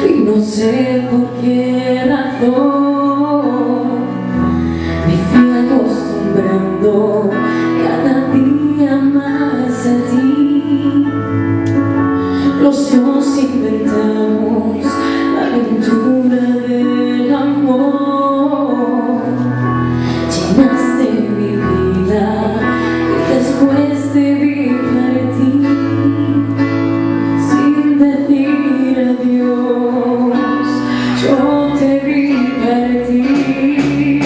y no sé por qué razón me fui acostumbrando cada día más a ti. Los dos inventamos la aventura del amor. Llenaste mi vida y después te vi partir sin decir adiós. Yo te vi partir.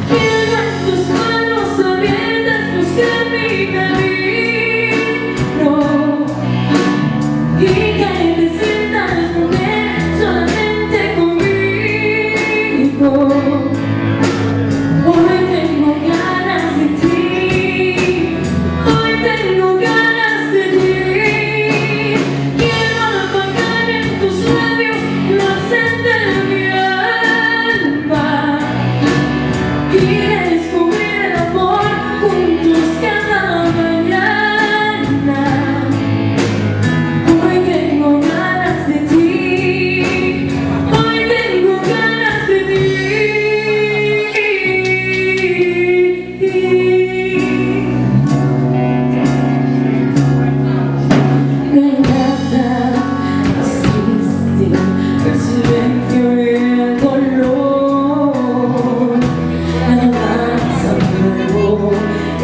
Quiero en tus manos abiertas buscar mi camino y que te sientas mujer solamente conmigo. Hoy tengo ganas de ti, hoy tengo ganas de ti. Quiero apagar en tus labios la sed de mi alma y descubrir el amor juntos cada mañana. Hoy tengo ganas de ti, hoy tengo ganas de ti. No hay nada más triste que el silencio y el dolor. Nada más amargo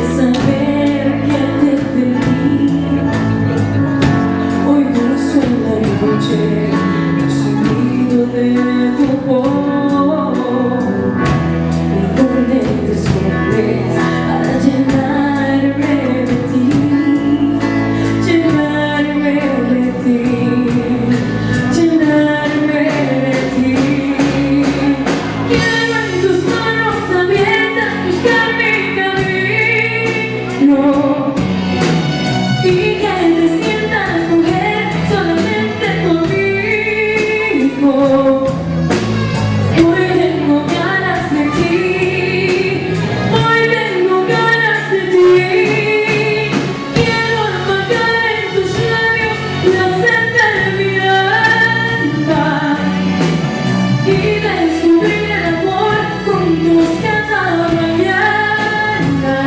es saber que te perdí. Hoy pulso en la noche el sonido de tu voz. ¿Y dónde te escondes para llenarme de ti? Llenarme de ti, llenarme de ti. Quiero en tus manos abiertas buscar mi camino y que te sientas mujer solamente conmigo. Hoy tengo ganas de ti, hoy tengo ganas de ti. Quiero apagar en tus labios la sed de mi alma y descubrir el amor juntos cada mañana.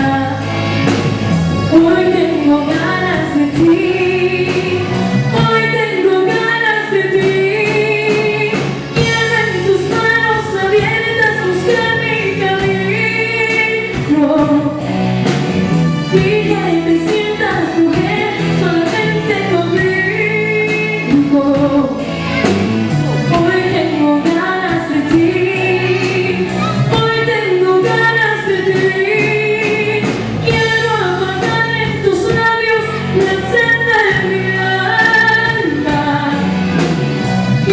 Hoy tengo ganas de ti, hoy tengo ganas de ti. Quiero en tus manos abiertas buscar mi camino y que te sientas mujer solamente conmigo. Hoy tengo ganas de ti, hoy tengo ganas de ti. Quiero apagar en tus labios la sed de mi alma y